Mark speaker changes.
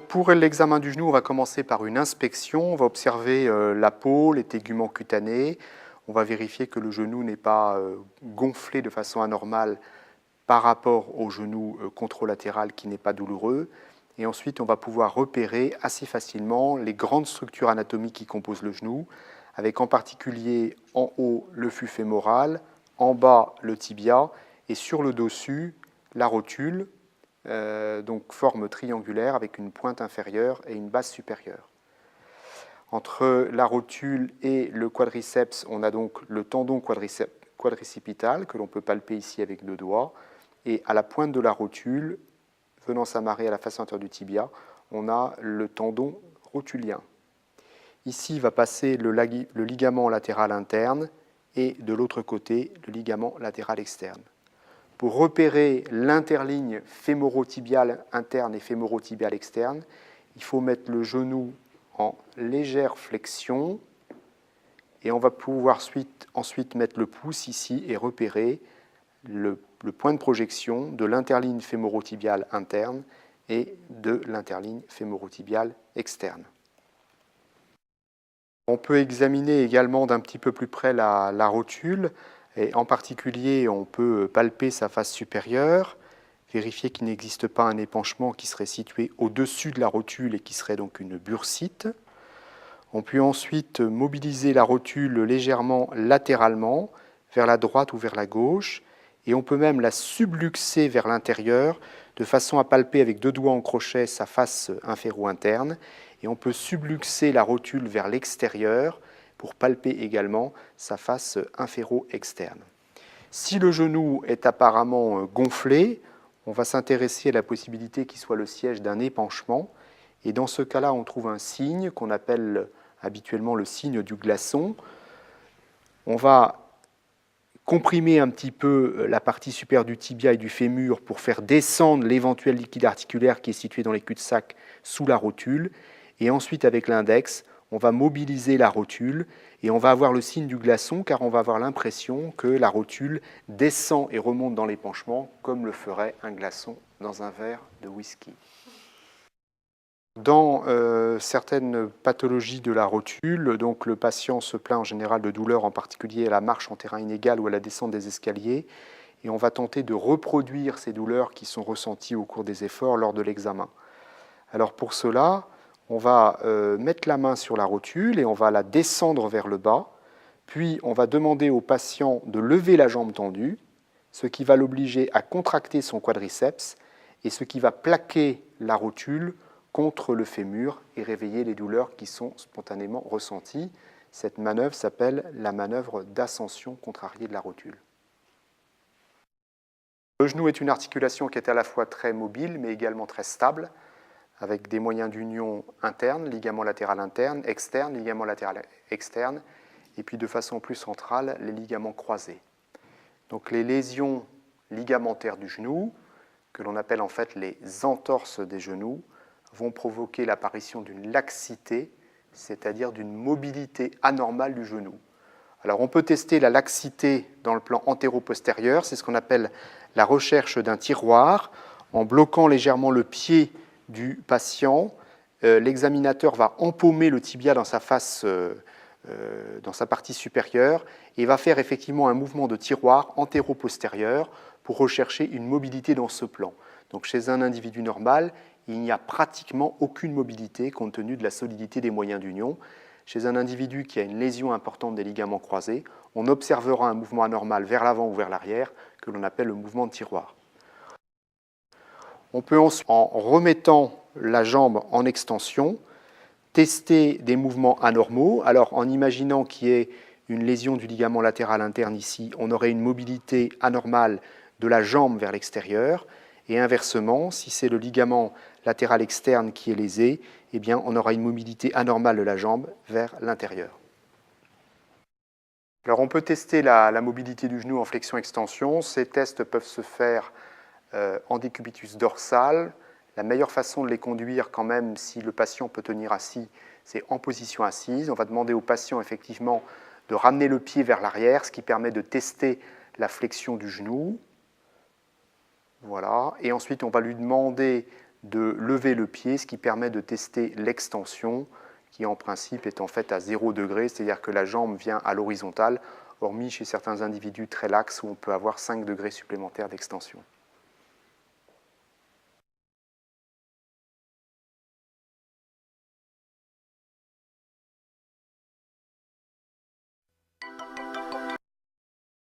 Speaker 1: pour l'examen du genou, on va commencer par une inspection. On va observer la peau, les téguments cutanés. On va vérifier que le genou n'est pas gonflé de façon anormale par rapport au genou contralatéral qui n'est pas douloureux. Et ensuite, on va pouvoir repérer assez facilement les grandes structures anatomiques qui composent le genou, avec en particulier en haut le fût fémoral, en bas le tibia et sur le dessus la rotule, donc forme triangulaire avec une pointe inférieure et une base supérieure. Entre la rotule et le quadriceps, on a donc le tendon quadricipital que l'on peut palper ici avec 2 doigts. Et à la pointe de la rotule, venant s'amarrer à la face antérieure du tibia, on a le tendon rotulien. Ici va passer le ligament latéral interne et de l'autre côté, le ligament latéral externe. Pour repérer l'interligne fémoro-tibiale interne et fémoro-tibiale externe, il faut mettre le genou en légère flexion et on va pouvoir ensuite mettre le pouce ici et repérer le point de projection de l'interligne fémoro-tibiale interne et de l'interligne fémoro-tibiale externe. On peut examiner également d'un petit peu plus près la rotule, et en particulier on peut palper sa face supérieure, vérifier qu'il n'existe pas un épanchement qui serait situé au-dessus de la rotule et qui serait donc une bursite. On peut ensuite mobiliser la rotule légèrement latéralement, vers la droite ou vers la gauche, et on peut même la subluxer vers l'intérieur, de façon à palper avec 2 doigts en crochet sa face inféro-interne, et on peut subluxer la rotule vers l'extérieur pour palper également sa face inféro-externe. Si le genou est apparemment gonflé, on va s'intéresser à la possibilité qu'il soit le siège d'un épanchement, et dans ce cas-là, on trouve un signe qu'on appelle habituellement le signe du glaçon. On va comprimer un petit peu la partie supérieure du tibia et du fémur pour faire descendre l'éventuel liquide articulaire qui est situé dans les cul-de-sac sous la rotule. Et ensuite, avec l'index, on va mobiliser la rotule et on va avoir le signe du glaçon car on va avoir l'impression que la rotule descend et remonte dans l'épanchement comme le ferait un glaçon dans un verre de whisky. Dans certaines pathologies de la rotule, donc le patient se plaint en général de douleurs, en particulier à la marche en terrain inégal ou à la descente des escaliers, et on va tenter de reproduire ces douleurs qui sont ressenties au cours des efforts lors de l'examen. Alors pour cela, on va mettre la main sur la rotule et on va la descendre vers le bas, puis on va demander au patient de lever la jambe tendue, ce qui va l'obliger à contracter son quadriceps et ce qui va plaquer la rotule contre le fémur et réveiller les douleurs qui sont spontanément ressenties. Cette manœuvre s'appelle la manœuvre d'ascension contrariée de la rotule. Le genou est une articulation qui est à la fois très mobile mais également très stable, avec des moyens d'union internes, ligament latéral interne, externe, ligament latéral externe, et puis de façon plus centrale, les ligaments croisés. Donc les lésions ligamentaires du genou, que l'on appelle en fait les entorses des genoux, vont provoquer l'apparition d'une laxité, c'est-à-dire d'une mobilité anormale du genou. Alors on peut tester la laxité dans le plan antéro-postérieur, c'est ce qu'on appelle la recherche d'un tiroir. En bloquant légèrement le pied du patient, l'examinateur va empaumer le tibia dans sa face, dans sa partie supérieure, et va faire effectivement un mouvement de tiroir antéro-postérieur pour rechercher une mobilité dans ce plan. Donc chez un individu normal, il n'y a pratiquement aucune mobilité compte tenu de la solidité des moyens d'union. Chez un individu qui a une lésion importante des ligaments croisés, on observera un mouvement anormal vers l'avant ou vers l'arrière que l'on appelle le mouvement de tiroir. On peut ensuite, en remettant la jambe en extension, tester des mouvements anormaux. Alors en imaginant qu'il y ait une lésion du ligament latéral interne ici, on aurait une mobilité anormale de la jambe vers l'extérieur. Et inversement, si c'est le ligament latéral externe qui est lésé, eh bien, on aura une mobilité anormale de la jambe vers l'intérieur. Alors, on peut tester la mobilité du genou en flexion-extension. Ces tests peuvent se faire en décubitus dorsal. La meilleure façon de les conduire, quand même, si le patient peut tenir assis, c'est en position assise. On va demander au patient, effectivement, de ramener le pied vers l'arrière, ce qui permet de tester la flexion du genou. Voilà. Et ensuite, on va lui demander de lever le pied, ce qui permet de tester l'extension, qui en principe est en fait à 0 degré, c'est-à-dire que la jambe vient à l'horizontale, hormis chez certains individus très laxes où on peut avoir 5 degrés supplémentaires d'extension.